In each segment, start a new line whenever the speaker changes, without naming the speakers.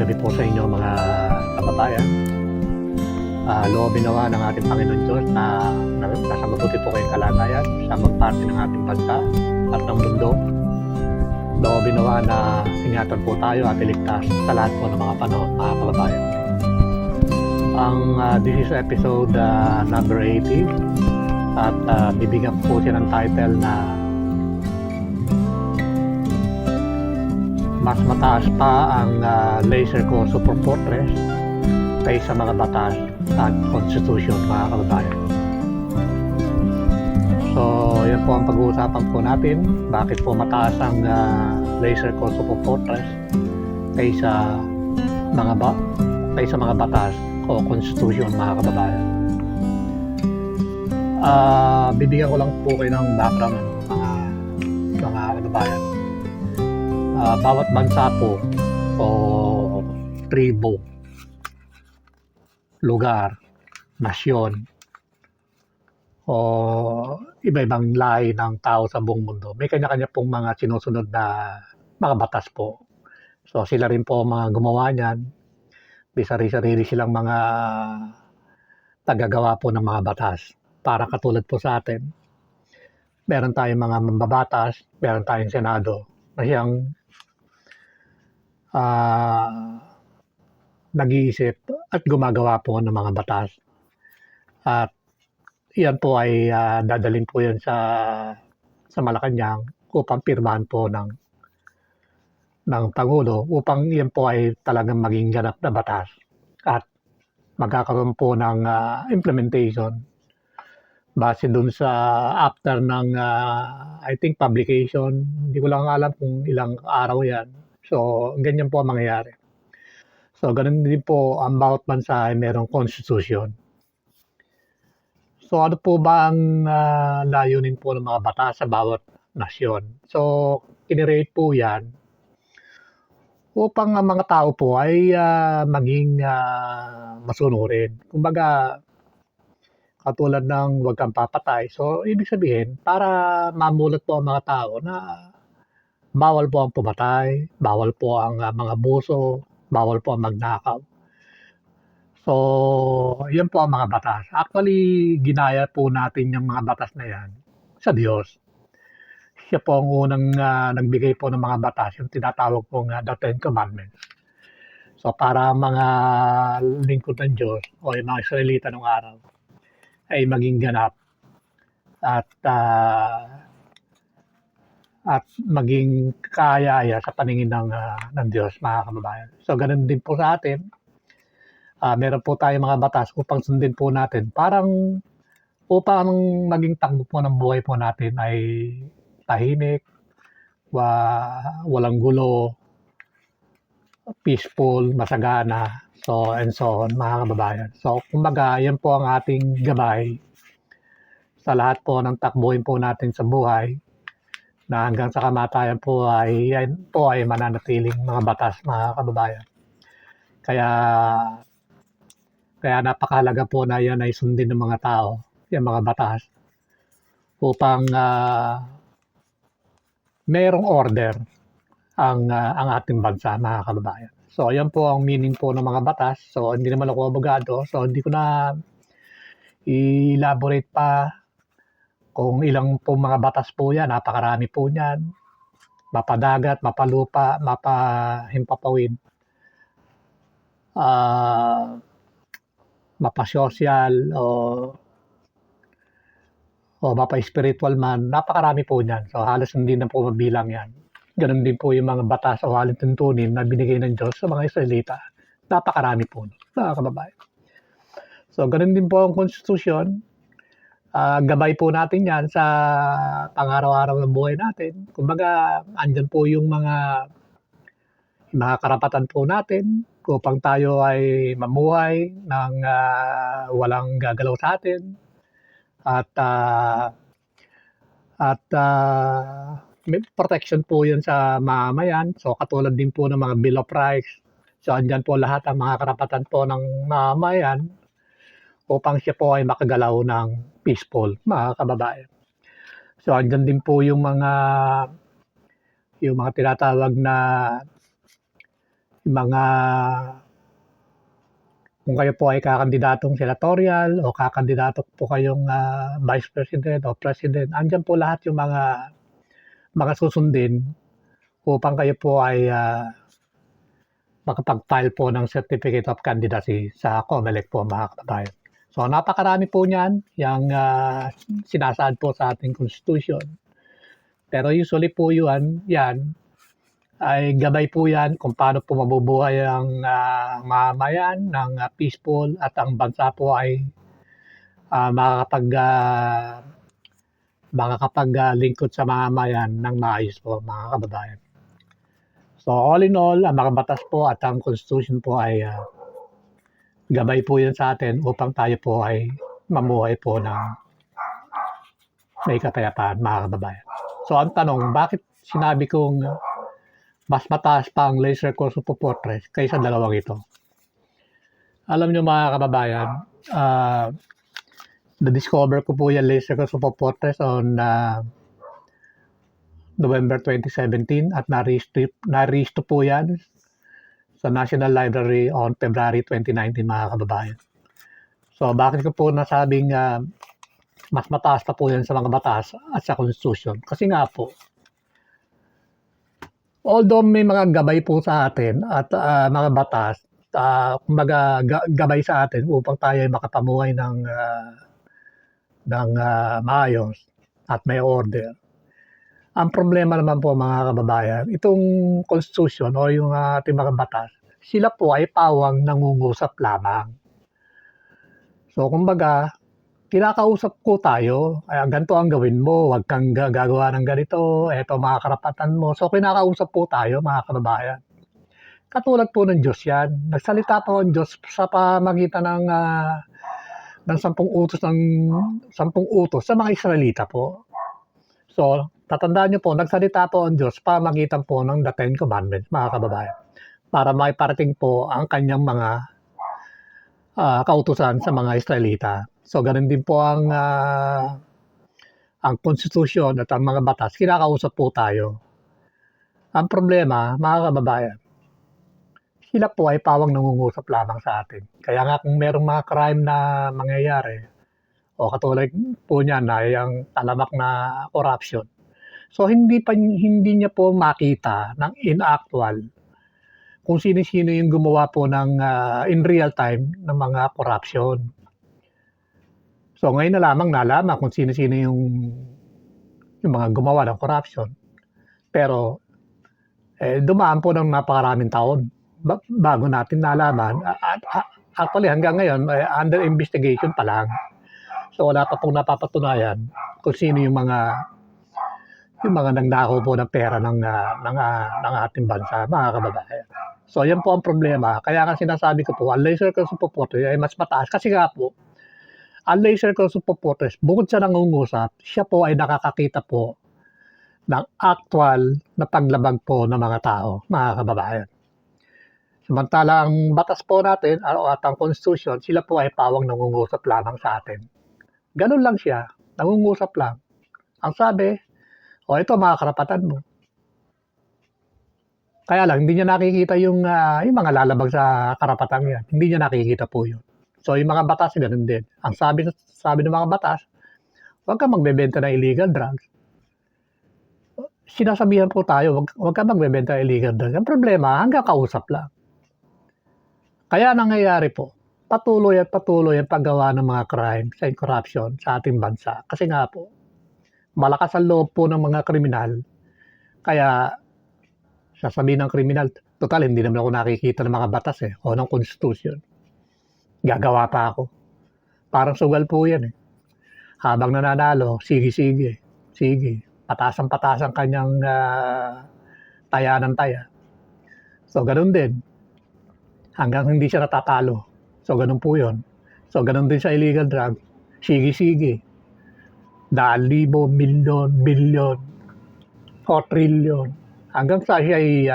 gabi po sa inyo mga kababayan. Loobin nawa ng ating Panginoon Diyos na nasa mabuti po kayong kalagayan sa magparte ng ating bansa at ng mundo. Loobin nawa na ingatan po tayo at iligtas sa lahat po ng mga panahon, mga kababayan. This is episode number 80 at bibigyan po siya ng title na mas mataas pa ang laser ko Super Fortress kaysa mga batas at constitution, mga kababayan. So, yan po ang pag-uusapan po natin. Bakit po mataas ang laser ko Super Fortress kaysa mga batas o constitution, mga kababayan. Bibigyan ko lang po kayo ng background mga kababayan. Bawat bansa po o tribo, lugar, nasyon o iba-ibang lahi ng tao sa buong mundo, may kanya-kanya pong mga sinusunod na mga batas po. So sila rin po mga gumawa niyan, may sarili silang mga tagagawa po ng mga batas. Para katulad po sa atin, meron tayong mga mambabatas, meron tayong senado na siyang nag-iisip at gumagawa po ng mga batas. At yan po ay dadalhin po yan sa Malacanang upang pirmahan po ng Pangulo upang yan po ay talagang maging ganap na batas. At magkakaroon po ng implementation base dun sa after ng I think publication. Hindi ko lang alam kung ilang araw yan. So, ganyan po ang mangyayari. So, ganun din po ang bawat bansa ay merong constitution. So, ano po ba ang layunin po ng mga batas sa bawat nasyon? So, kinirate po yan upang ang mga tao po ay maging masunurin. Kumbaga, katulad ng huwag kang papatay. So, ibig sabihin, para mamulat po ang mga tao na bawal po ang pumatay, bawal po ang mga abuso, bawal po ang magnakaw. So, yan po ang mga batas. Actually, ginaya po natin yung mga batas na yan sa Diyos. Siya po ang unang nagbigay po ng mga batas, yung tinatawag pong the Ten Commandments. So, para mga lingkod ng Diyos o yung mga Israelita ng araw ay maging ganap at maging kaya sa paningin ng Diyos, mga kababayan. So, ganun din po sa atin. Meron po tayong mga batas upang sundin po natin. Upang maging takbo po ng buhay po natin ay tahimik, walang gulo, peaceful, masagana, and so on, mga kababayan. So, kumbaga, yan po ang ating gabay sa lahat po ng takbuhin po natin sa buhay na hanggang sa kamatayan po ay mananatiling mga batas, mga kababayan. Kaya napakahalaga po na yan ay sundin ng mga tao, yung mga batas, upang mayroong order ang ating bansa, mga kababayan. So, yan po ang meaning po ng mga batas. So, hindi naman ako abogado, so hindi ko na i-elaborate pa kung ilang po mga batas po yan. Napakarami po yan. Mapadagat, mapalupa, mapahimpapawid, mapasosyal o mapa-spiritual man. Napakarami po yan. So halos hindi na po mabilang yan. Ganun din po yung mga batas o halintuntunin na binigay ng Diyos sa mga Israelita. Napakarami po, mga kababayan. So ganun din po ang konstitusyon. Gabay po natin yan sa pang-araw-araw ng buhay natin. Kumbaga, andyan po yung mga karapatan po natin upang tayo ay mamuhay ng walang gagalaw sa atin. At may protection po yan sa mamamayan. So, katulad din po ng mga Bill of Rights. So, andyan po lahat ang mga karapatan po ng mamamayan upang siya po ay makagalaw ng peaceful, mga kababayan. So, andyan din po yung mga tinatawag na mga kung kayo po ay kakandidatong senatorial o kakandidato po kayong vice president o president, andyan po lahat yung mga susundin upang kayo po ay makapag-file po ng Certificate of Candidacy sa COMELEC po mga kababayan. So napakarami po niyan yung sinasaad po sa ating Constitution. Pero usually po yan ay gabay po yan kung paano po mabubuhay ang mamamayan ng peaceful at ang bansa po ay makakapaglingkod sa mamamayan ng maayos po mga kababayan. So all in all, ang mga batas po at ang Constitution po ay gabay po yan sa atin upang tayo po ay mamuhay po ng may kapayapaan mga kababayan. So ang tanong, bakit sinabi kong mas mataas pa ang laser course of Fortress kaysa dalawang ito? Alam nyo mga kababayan, na-discover ko po yung laser course of Fortress on November 2017 at na-resto po yan sa National Library on February 2019 mga kababayan. So bakit ko po nasabing mas mataas pa po yan sa mga batas at sa Constitution? Kasi nga po, although may mga gabay po sa atin at mga batas, kumbaga gabay sa atin upang tayo ay makapamuhay ng maayos at may order. Ang problema naman po mga kababayan, itong Constitution o yung ating mga batas, sila po ay pawang nangungusap lamang. So kumbaga, kinakausap ko tayo, ganito ang gawin mo, huwag kang gagawa ng ganito, eto mga karapatan mo. So kinakausap po tayo mga kababayan. Katulad po ng Diyos yan. Nagsalita po ang Diyos sa pamagitan ng 10 utos sa mga Israelita po. So, tatandaan niyo po, nagsalita po ang Diyos sa pamagitan po ng the Ten Commandments, mga kababayan, para maiparating po ang kanyang mga kautusan sa mga Israelita. So, ganun din po ang Constitution at ang mga batas, kinakausap po tayo. Ang problema, mga kababayan, sila po ay pawang nangungusap lamang sa atin. Kaya nga kung merong mga crime na mangyayari, o katulad po niya na yung talamak na corruption, so hindi niya po makita ng in actual kung sino-sino yung gumawa po ng in real time ng mga corruption. So ngayon na lamang nalaman kung sino-sino yung mga gumawa ng corruption. Pero dumaan po ng napakaraming taon bago natin nalaman. Actually hanggang ngayon under investigation pa lang. So wala pa pong napapatunayan kung sino yung mga nagnakaw po ng pera ng ating bansa, mga kababayan. So yan po ang problema. Kaya nga sinasabi ko po, ang laser course of Fortress ay mas mataas. Kasi nga po, ang laser course of Fortress, bukod sa nangungusap, siya po ay nakakakita po ng actual na paglabag po ng mga tao, mga kababayan. Samantala ang batas po natin at ang Constitution, sila po ay pawang nangungusap lamang sa atin. Ganun lang siya, nangungusap lang. Ang sabi, ito mga karapatan mo. Kaya lang, hindi niya nakikita yung mga lalabag sa karapatan yan. Hindi niya nakikita po yun. So yung mga batas, ganun din. Ang sabi ng mga batas, huwag ka magbebenta ng illegal drugs. Sinasabihan po tayo, huwag ka magbebenta ng illegal drugs. Ang problema, hanggang kausap lang. Kaya nangyayari po, patuloy ang paggawa ng mga crime sa corruption sa ating bansa. Kasi nga po, malakas ang loob po ng mga kriminal. Kaya, sasabihin ng kriminal, total, hindi naman ako nakikita ng mga batas o ng Constitution. Gagawa pa ako. Parang sugal po yan Habang nananalo, sige. Pataas ang kanyang taya ng taya. So, ganun din. Hanggang hindi siya natatalo. So, ganun po yun. So, ganun din sa illegal drug. Sige. Daan libo, milyon, bilyon, o trilyon. Hanggang sa siya ay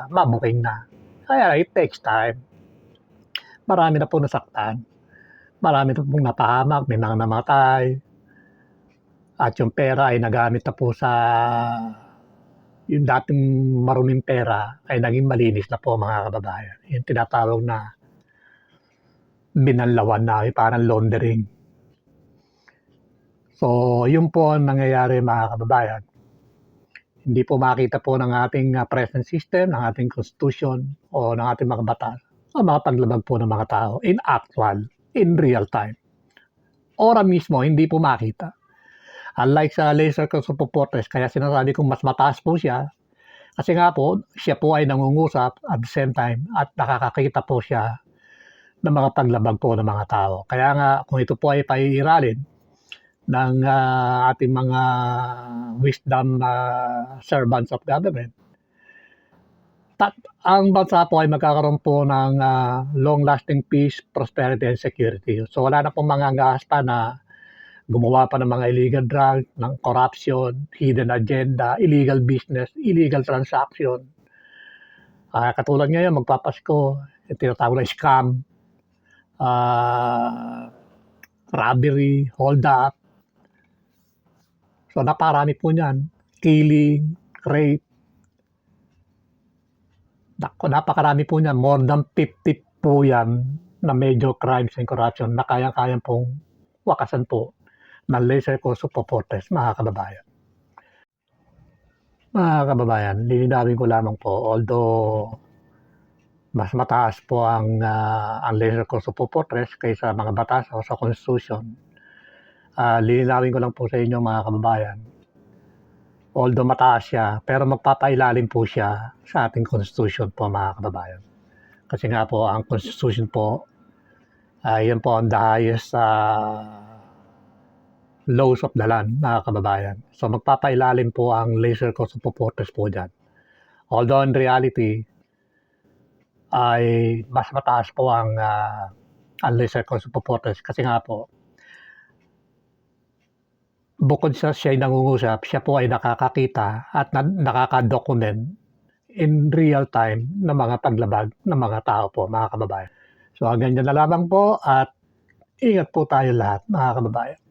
mabuking na. Kaya it takes time. Marami na po nasaktan. Marami na pong napahamak, may mga namatay. At yung pera ay nagamit na po sa yung dating maruming pera ay naging malinis na po mga kababayan. Yung tinatawag na binanlawan na, parang laundering. So, yun po ang nangyayari mga kababayan. Hindi po makita po ng ating present system, ng ating constitution, o ng ating mga batas ang mga paglabag po ng mga tao in actual, in real time. Ora mismo, hindi po makita. Unlike sa laser consultaportes, kaya sinasabi kong mas mataas po siya, kasi nga po, siya po ay nangungusap at the same time at nakakakita po siya ng mga paglabag po ng mga tao. Kaya nga, kung ito po ay paiiralin ng ating mga wisdom servants of government, ang bansa po ay magkakaroon po ng long-lasting peace, prosperity, and security. So wala na pong mga pa na gumawa pa ng mga illegal drugs, ng corruption, hidden agenda, illegal business, illegal transaction. Katulad ngayon, magpapasko, yung tinatawag na scam, robbery, hold up. So naparami po niyan. Killing, rape. Napakarami po niyan. More than 50 po yan na major crimes and corruption na kayang-kayang pong wakasan po ng laser consultaportes, mga kababayan. Mga kababayan, lilinawin ko lamang po, although mas mataas po ang laser consultaportes kaysa mga batas o sa constitution, lilinawin ko lang po sa inyo mga kababayan, although mataas siya, pero magpapailalim po siya sa ating constitution po mga kababayan. Kasi nga po, ang constitution po, yan po ang the highest laws of the land, mga kababayan. So magpapailalim po ang laser consultaportes po dyan. Although in reality, ay mas mataas po ang laser consultaportes kasi nga po, bukod sa siya ay nangungusap, siya po ay nakakakita at nakaka-document in real time ng mga paglabag ng mga tao po, mga kababayan. So hanggang dyan na lamang po at ingat po tayo lahat, mga kababayan.